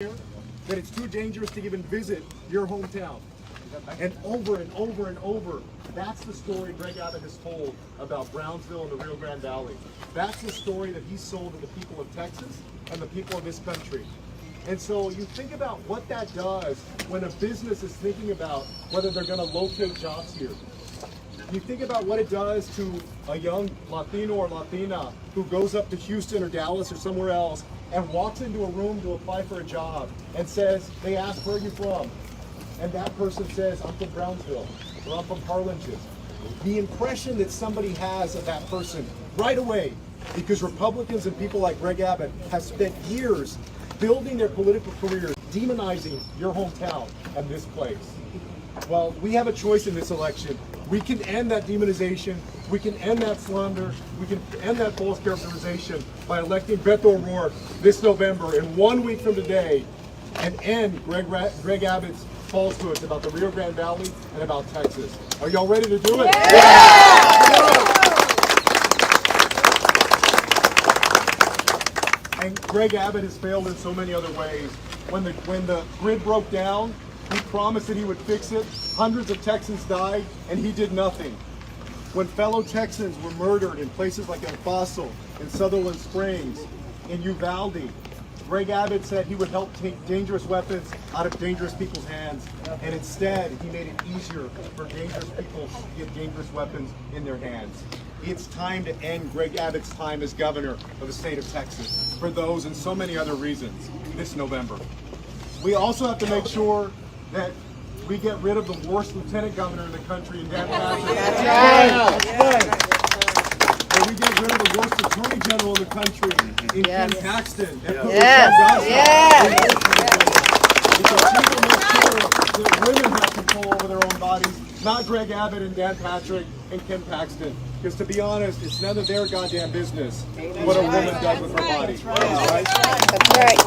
that it's too dangerous to even visit your hometown. And over and over and over, that's the story Greg Abbott has told about Brownsville and the Rio Grande Valley. That's the story that he's sold to the people of Texas and the people of this country. And so you think about what that does when a business is thinking about whether they're going to locate jobs here. You think about what it does to a young Latino or Latina who goes up to Houston or Dallas or somewhere else and walks into a room to apply for a job and says, they ask, where are you from? And that person says, I'm from Brownsville, or I'm from Harlingen. The impression that somebody has of that person right away, because Republicans and people like Greg Abbott have spent years building their political careers, demonizing your hometown and this place. Well, we have a choice in this election. We can end that demonization, we can end that slander, we can end that false characterization by electing Beto O'Rourke this November, in 1 week from today, and end Greg Abbott's falsehoods about the Rio Grande Valley and about Texas. Are y'all ready to do it? Yeah! And Greg Abbott has failed in so many other ways. When the grid broke down, he promised that he would fix it. Hundreds of Texans died, and he did nothing. When fellow Texans were murdered in places like El Paso, in Sutherland Springs, in Uvalde, Greg Abbott said he would help take dangerous weapons out of dangerous people's hands, and instead he made it easier for dangerous people to get dangerous weapons in their hands. It's time to end Greg Abbott's time as governor of the state of Texas for those and so many other reasons this November. We also have to make sure that we get rid of the worst lieutenant governor in the country in Dan Patrick. That's right. And we get rid of the worst attorney general in the country in Ken Paxton. Because people make sure that women have control over their own bodies, not Greg Abbott and Dan Patrick and Ken Paxton. Because to be honest, it's none of their goddamn business what a woman does with her body. That's right.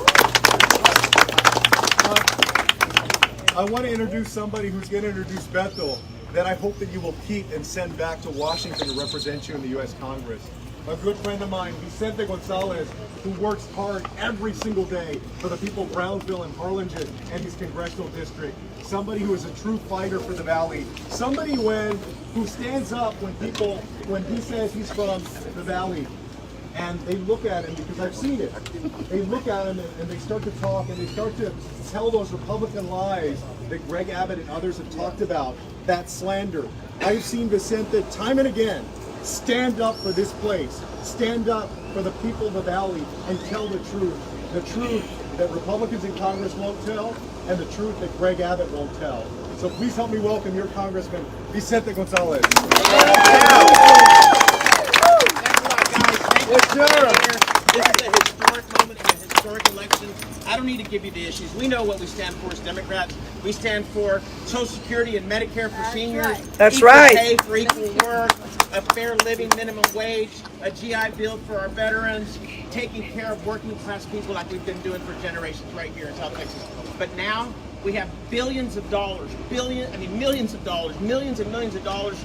I want to introduce somebody who's going to introduce Beto that I hope that you will keep and send back to Washington to represent you in the U.S. Congress. A good friend of mine, Vicente Gonzalez, who works hard every single day for the people of Brownsville and Harlingen and his congressional district. Somebody who is a true fighter for the Valley. Somebody who stands up when he says he's from the Valley. And they look at him, because I've seen it, they look at him and they start to talk and they start to tell those Republican lies that Greg Abbott and others have talked about, that slander. I've seen Vicente time and again stand up for this place, stand up for the people of the Valley and tell the truth that Republicans in Congress won't tell and the truth that Greg Abbott won't tell. So please help me welcome your Congressman, Vicente Gonzalez. This is a historic moment in a historic election. I don't need to give you the issues. We know what we stand for as Democrats. We stand for Social Security and Medicare for seniors. That's equal right. Pay for equal work, a fair living minimum wage, a GI Bill for our veterans, taking care of working class people like we've been doing for generations right here in South Texas. But now we have billions of dollars, millions of dollars, millions and millions of dollars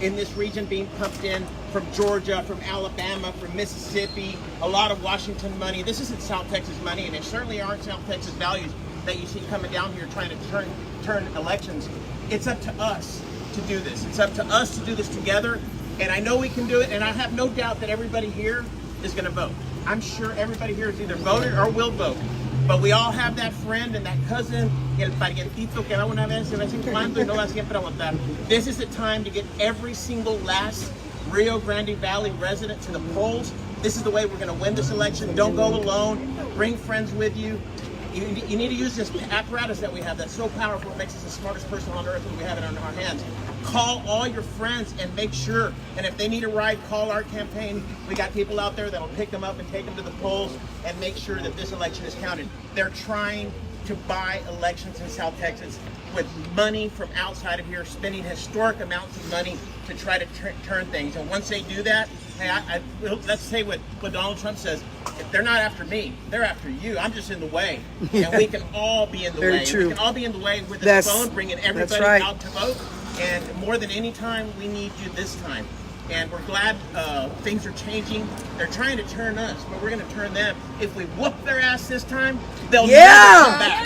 in this region being pumped in from Georgia, from Alabama, from Mississippi, a lot of Washington money. This isn't South Texas money, and it certainly aren't South Texas values that you see coming down here trying to turn elections. It's up to us to do this. It's up to us to do this together, and I know we can do it, and I have no doubt that everybody here is going to vote. I'm sure everybody here has either voted or will vote. But we all have that friend and that cousin, el parientito que va una vez, de vez en cuando y no va siempre a votar. This is the time to get every single last Rio Grande Valley resident to the polls. This is the way we're going to win this election. Don't go alone. Bring friends with you. You need to use this apparatus that we have that's so powerful. It makes us the smartest person on earth when we have it in our hands. Call all your friends and make sure, and if they need a ride, call our campaign. We got people out there that'll pick them up and take them to the polls and make sure that this election is counted. They're trying to buy elections in South Texas with money from outside of here, spending historic amounts of money to try to turn things. And once they do that, hey, let's say what Donald Trump says, if they're not after me, they're after you. I'm just in the way. And we can all be in the way. True. We can all be in the way with this phone, bringing everybody right. out to vote. And more than any time, we need you this time. And we're glad things are changing. They're trying to turn us, but we're going to turn them. If we whoop their ass this time, they'll never come back.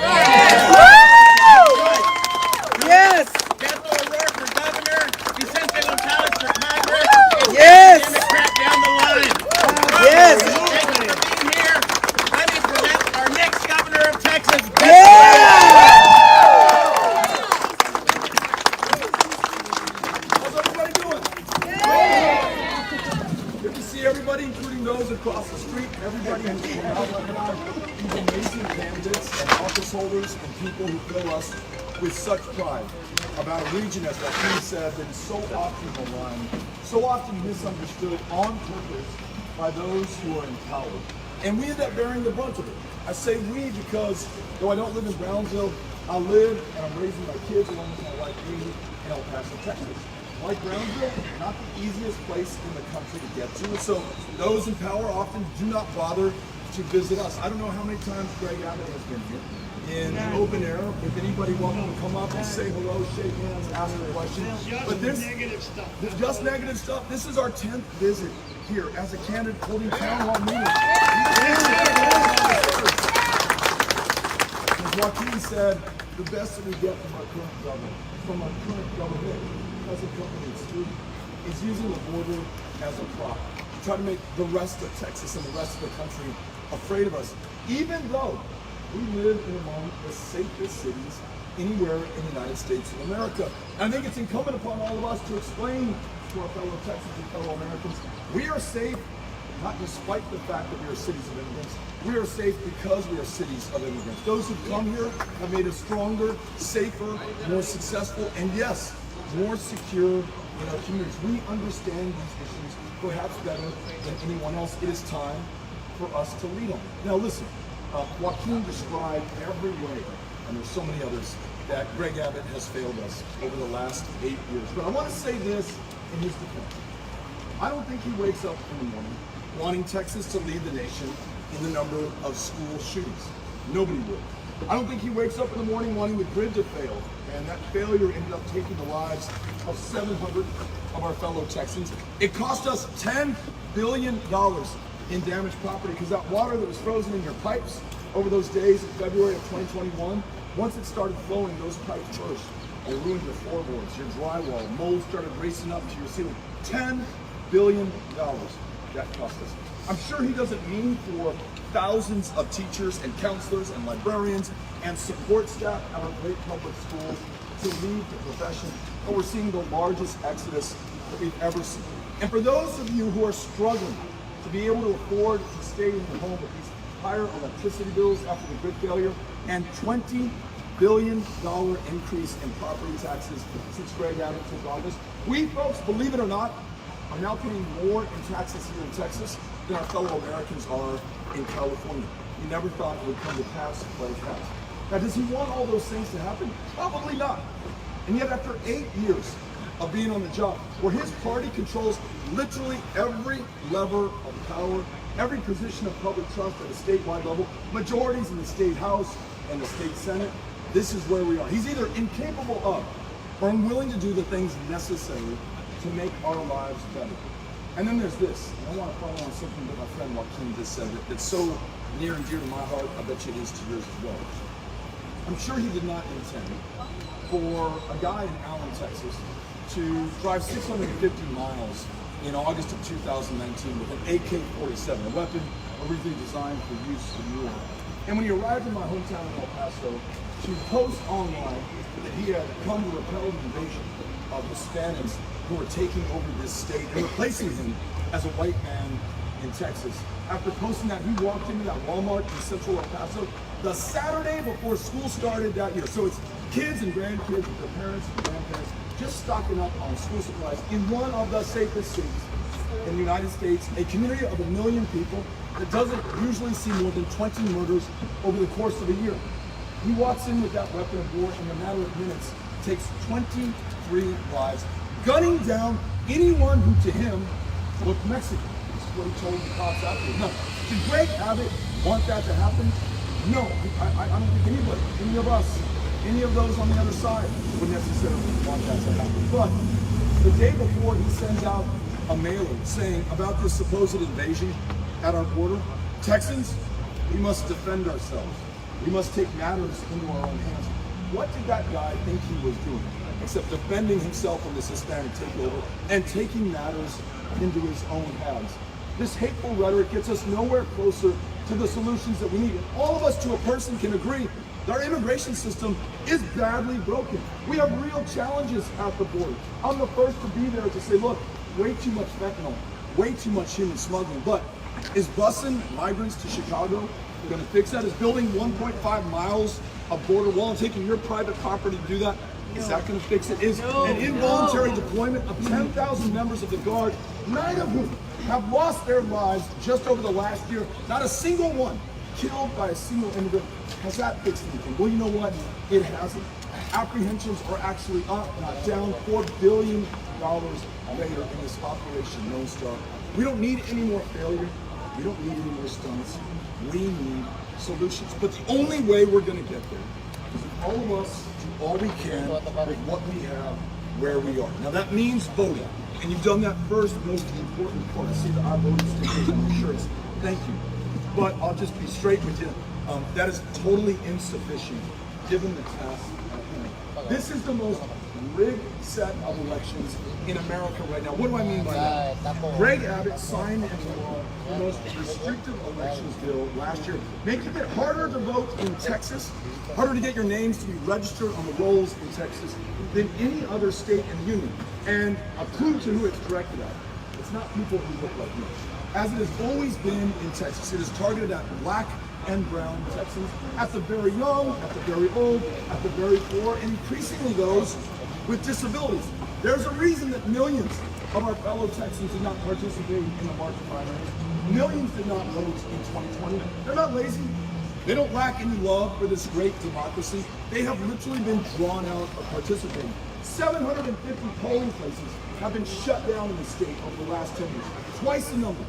Yes. Beto O'Rourke for governor, Vicente Gonzalez for Congress, and Yes. Democrat down the line. Yes. Thank you for being here. Let me present our next governor of Texas. How's everybody doing? Good to see everybody, including those across the street. Everybody who's come out recognize these amazing candidates and office holders and people who fill us with such pride about a region, as Joaquin said, that is so often maligned, so often misunderstood on purpose by those who are in power. And we end up bearing the brunt of it. I say we because, though I don't live in Brownsville, I live and I'm raising my kids along with my wife Amy in El Paso, Texas. Like Brownsville, not the easiest place in the country to get to. And so those in power often do not bother to visit us. I don't know how many times Greg Abbott has been here in the open air. If anybody welcome to come up and say hello, shake hands, ask a question. But this negative stuff. Just negative stuff. This is our 10th visit here as a candidate holding town hall meetings. As Joaquin said, the best that we get from our current government, present company student, is using the border as a prop to try to make the rest of Texas and the rest of the country afraid of us, even though we live in among the safest cities anywhere in the United States of America. And I think it's incumbent upon all of us to explain to our fellow Texans and fellow Americans, we are safe not despite the fact that we are cities of immigrants. We are safe because we are cities of immigrants. Those who come here have made us stronger, safer, more successful, and yes, more secure in our communities. We understand these issues perhaps better than anyone else. It is time for us to lead on. Now listen, Joaquin described every way, and there's so many others, that Greg Abbott has failed us over the last 8 years. But I want to say this in his defense. I don't think he wakes up in the morning wanting Texas to lead the nation in the number of school shootings. Nobody would. I don't think he wakes up in the morning wanting the grid to fail, and that failure ended up taking the lives of 700 of our fellow Texans. It cost us $10 billion in damaged property because that water that was frozen in your pipes over those days in February of 2021, once it started flowing, those pipes burst and ruined your floorboards, your drywall, mold started racing up to your ceiling. $10 billion that cost us. I'm sure he doesn't mean for thousands of teachers and counselors and librarians and support staff at our great public schools to leave the profession, but we're seeing the largest exodus that we've ever seen. And for those of you who are struggling to be able to afford to stay in your home with these higher electricity bills after the grid failure and $20 billion increase in property taxes since Greg Abbott took office, we folks, believe it or not, are now paying more in taxes here in Texas than our fellow Americans are in California. We never thought it would come to pass, but it has. Now, does he want all those things to happen? Probably not. And yet, after 8 years of being on the job, where his party controls literally every lever of power, every position of public trust at a statewide level, majorities in the state house and the state senate, this is where we are. He's either incapable of or unwilling to do the things necessary to make our lives better. And then there's this. I want to follow on something that my friend Joaquin just said that's so near and dear to my heart. I bet you it is to yours as well. I'm sure he did not intend for a guy in Allen, Texas to drive 650 miles in August of 2019 with an AK-47, a weapon originally designed for use in war. And when he arrived in my hometown of El Paso, to post online that he had come to repel the invasion of Hispanics who were taking over this state and replacing him as a white man in Texas. After posting that, he walked into that Walmart in central El Paso the Saturday before school started that year. So it's kids and grandkids with their parents and grandparents just stocking up on school supplies in one of the safest cities in the United States, a community of 1 million people that doesn't usually see more than 20 murders over the course of a year. He walks in with that weapon of war in a matter of minutes, takes 23 lives, gunning down anyone who to him looked Mexican. This is what he told the cops after. Now, did Greg Abbott want that to happen? No, I don't think anybody, any of us, any of those on the other side would necessarily want that to happen. But the day before he sends out a mailer saying about this supposed invasion at our border, Texans, we must defend ourselves. We must take matters into our own hands. What did that guy think he was doing? Except defending himself from this Hispanic takeover and taking matters into his own hands. This hateful rhetoric gets us nowhere closer to the solutions that we need. And all of us to a person can agree that our immigration system is badly broken. We have real challenges at the border. I'm the first to be there to say, look, way too much fentanyl, way too much human smuggling. But is busing migrants to Chicago going to fix that? Is building 1.5 miles of border wall and taking your private property to do that? Is that going to fix it? Is an involuntary deployment of 10,000 members of the Guard, 9 of whom have lost their lives just over the last year, not a single one killed by a single immigrant, has that fixed anything? Well, you know what? It hasn't. Apprehensions are actually up, not down. $4 billion later in this Operation Lone Star. We don't need any more failure. We don't need any more stunts. We need solutions. But the only way we're going to get there is if all of us do all we can with what we have, where we are. Now that means voting. And you've done that first, most important part. I see the I voted stickers on your shirts. Thank you. But I'll just be straight with you. That is totally insufficient given the task at hand. This is the most rigged set of elections in America right now. What do I mean by that? Greg Abbott signed into law the most restrictive elections bill last year, making it harder to vote in Texas, harder to get your names to be registered on the rolls in Texas than any other state in the union. And a clue to who it's directed at. It's not people who look like me. As it has always been in Texas, it is targeted at black and brown Texans, at the very young, at the very old, at the very poor, and increasingly those with disabilities. There's a reason that millions of our fellow Texans did not participate in the March primaries. Millions did not vote in 2020. They're not lazy. They don't lack any love for this great democracy. They have literally been drawn out of participating. 750 polling places have been shut down in the state over the last 10 years, twice the number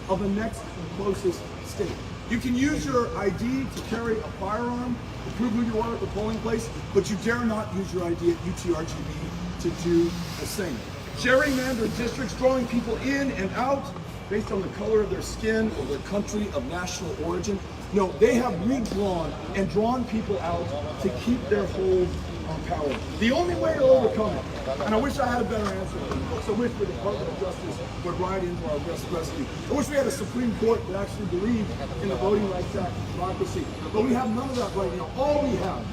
of the next closest state. You can use your ID to carry a firearm to prove who you are at the polling place, but you dare not use your ID at UTRGV to do the same. Gerrymandered districts drawing people in and out based on the color of their skin or their country of national origin. No, they have redrawn and drawn people out to keep their hold on power. The only way to overcome it, and I wish I had a better answer for you folks. I wish the Department of Justice would ride into our rescue. I wish we had a Supreme Court that actually believed in the Voting Rights Act and democracy. But we have none of that right now. All we have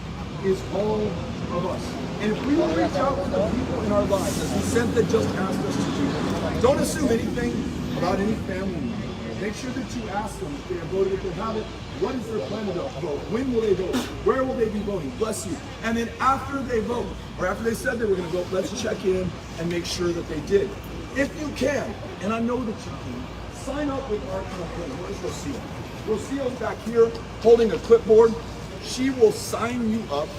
is all of us. And if we will reach out to the people in our lives, as Vicente just asked us to do, don't assume anything about any family member. Make sure that you ask them if they have voted, if they haven't, what is their plan to vote? When will they vote? Where will they be voting? Bless you. And then after they vote, or after they said they were going to vote, let's check in and make sure that they did. If you can, and I know that you can, sign up with our campaign. Where's Rocio? Rocio's back here holding a clipboard. She will sign you up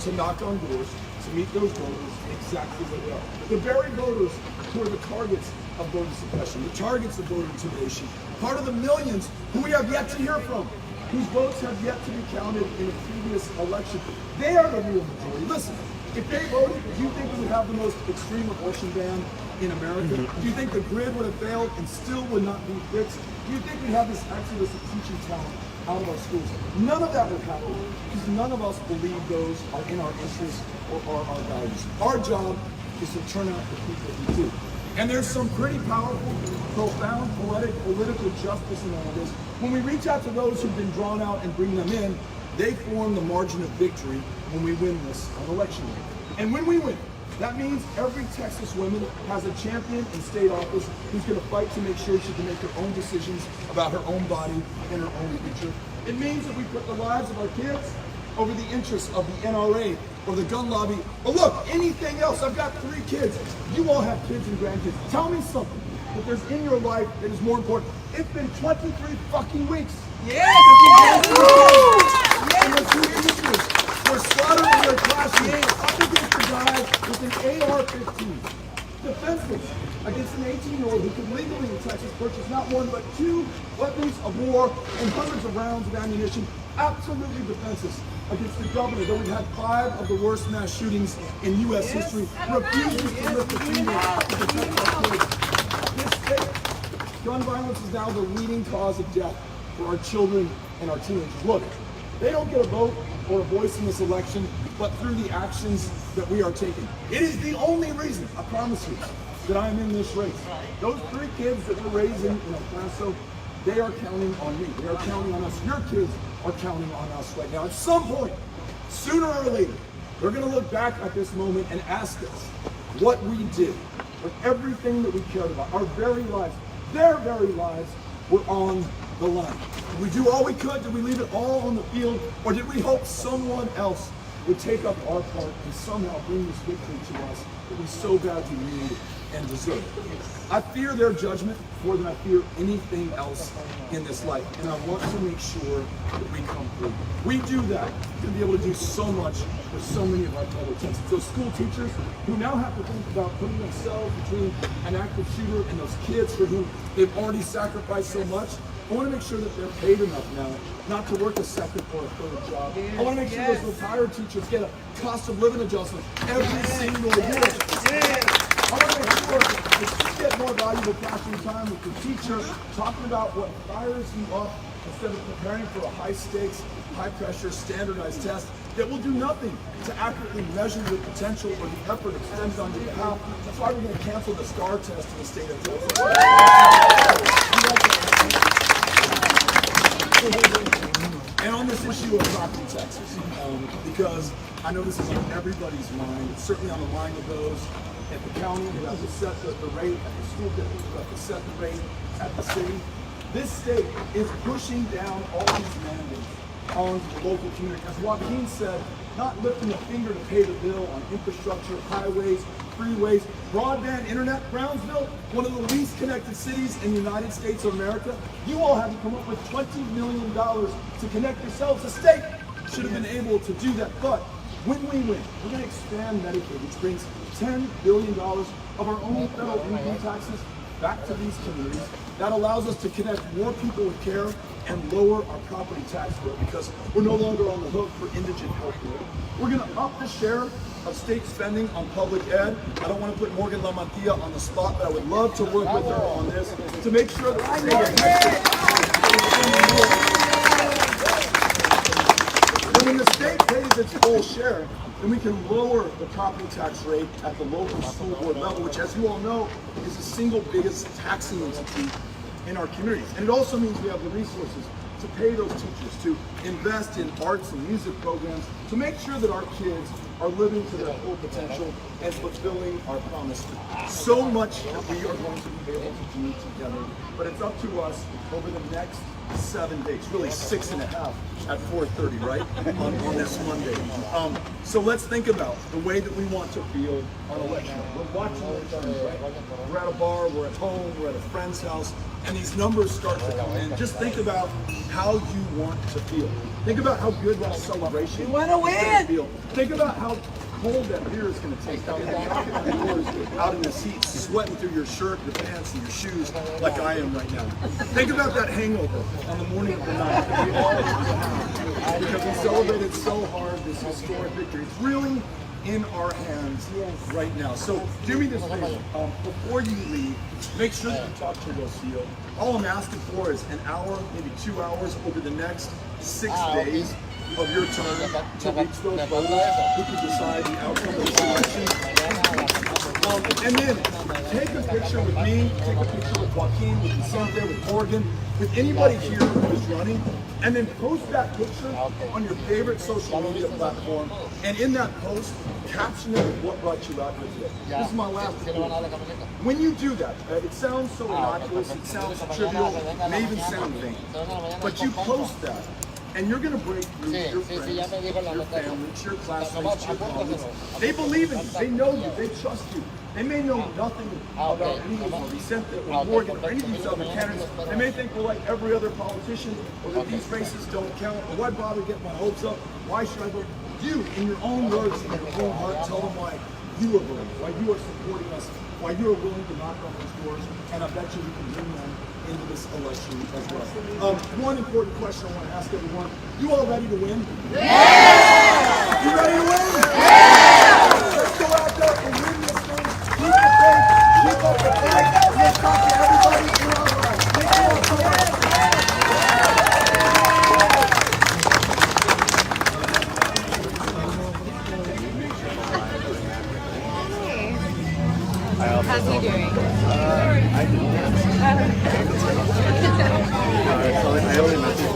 to knock on doors, to meet those voters exactly where they are. The very voters who are the targets of voter suppression, the targets of voter intimidation, part of the millions who we have yet to hear from, whose votes have yet to be counted in a previous election. They are the real majority. Listen, if they voted, do you think we would have the most extreme abortion ban in America? Do you think the grid would have failed and still would not be fixed? Do you think we'd have this exodus of teaching talent out of our schools? None of that would happen because none of us believe those are in our interests or are our values. Our job is to turn out the people who do. And there's some pretty powerful, profound, poetic, political justice in all of this. When we reach out to those who've been drawn out and bring them in, they form the margin of victory when we win this on election day. And when we win, that means every Texas woman has a champion in state office who's going to fight to make sure she can make her own decisions about her own body and her own future. It means that we put the lives of our kids over the interests of the NRA or the gun lobby, or look, anything else. I've got 3 kids. You all have kids and grandkids. Tell me something that there's in your life that is more important. It's been 23 fucking weeks. Yes! And the 2 industries were slaughtered in their classrooms up against the guy with an AR-15. Defenseless against an 18-year-old who could legally in Texas purchase not 1 but 2 weapons of war and hundreds of rounds of ammunition. Absolutely defenseless against the governor, though we've had 5 of the worst mass shootings in U.S. history, refuses to lift a finger to protect our kids. This state, gun violence is now the leading cause of death for our children and our teenagers. Look, they don't get a vote or a voice in this election, but through the actions that we are taking. It is the only reason, I promise you, that I am in this race. Those 3 kids that we're raising in El Paso, they are counting on me. They are counting on us. Your kids are counting on us right now. At some point, sooner or later, we're going to look back at this moment and ask us what we did with everything that we cared about. Our very lives, their very lives were on the line. Did we do all we could? Did we leave it all on the field? Or did we hope someone else would take up our part and somehow bring this victory to us that we so badly need and deserve? I fear their judgment more than I fear anything else in this life, and I want to make sure that we come through. We do that to be able to do so much for so many of our fellow Texans. Those school teachers who now have to think about putting themselves between an active shooter and those kids for whom they've already sacrificed so much. I want to make sure that they're paid enough now not to work a second or a third job. I want to make sure those retired teachers get a cost of living adjustment every single year. I want to make sure that you get more valuable classroom time with the teacher talking about what fires you up instead of preparing for a high-stakes, high-pressure, standardized test that will do nothing to accurately measure your potential or the effort expended on your behalf. That's why we're going to cancel the STAR test in the state of Texas. And on this issue of property taxes, because I know this is on everybody's mind, it's certainly on the mind of those at the county who have to set the rate, at the school district who have to set the rate, at the city. This state is pushing down all these mandates onto the local community. As Joaquin said, not lifting a finger to pay the bill on infrastructure, highways, freeways, broadband, internet. Brownsville, one of the least connected cities in the United States of America, you all had to come up with $20 million to connect yourselves. The state should have been able to do that, but when we win, we're going to expand Medicaid, which brings $10 billion of our own federal income taxes back to these communities. That allows us to connect more people with care and lower our property tax bill because we're no longer on the hook for indigent health care. We're going to up the share of state spending on public ed. I don't want to put Morgan Lamantia on the spot, but I would love to work with her on this to make sure that the state of Texas, when the state pays its full share, then we can lower the property tax rate at the local school board level, which, as you all know, is the single biggest taxing entity in our communities. And it also means we have the resources to pay those teachers, to invest in arts and music programs, to make sure that our kids are living to their full potential and fulfilling our promise. So much that we are going to be able to do together, but it's up to us over the next 7 days, really 6.5 at 4:30, right, on this Monday. So let's think about the way that we want to feel on election day. We're watching elections, right? We're at a bar, we're at home, we're at a friend's house, and these numbers start to come in. Just think about how you want to feel. Think about how good that celebration is going to feel. Think about how cold that beer is going to taste. Out in this heat, sweating through your shirt, your pants, and your shoes like I am right now. Think about that hangover on the morning of the night that we all have because we celebrated so hard this historic victory. It's really in our hands right now. So do me this favor. Before you leave, make sure that you talk to Rocio. All I'm asking for is an hour, maybe 2 hours over the next 6 days of your time to reach those voters who can decide the outcome of this election. And then take a picture with me, take a picture with Joaquin, with Vicente, with Morgan, with anybody here who is running, and then post that picture on your favorite social media platform. And in that post, caption it with what brought you out here today. This is my last report. When you do that, it sounds so innocuous, it sounds trivial, it may even sound vain, but you post that, and you're going to break through your friends, your family, your classmates, your colleagues. They believe in you. They know you. They trust you. They may know nothing about any of them, Vicente or Morgan or any of these other candidates. They may think we're like every other politician or that these races don't count. Or why bother getting my hopes up? Why should I vote? You, in your own words, in your own heart, tell them why you are voting, why you are supporting us, why you are willing to knock on those doors, and I bet you we can bring them into this election as well. One important question I want to ask everyone. You all ready to win? Yeah! You ready to win? Yeah! Let's go out there and win this thing. Keep the faith. Keep up the fight. Let's talk to everybody. How's he doing? I did I only messaged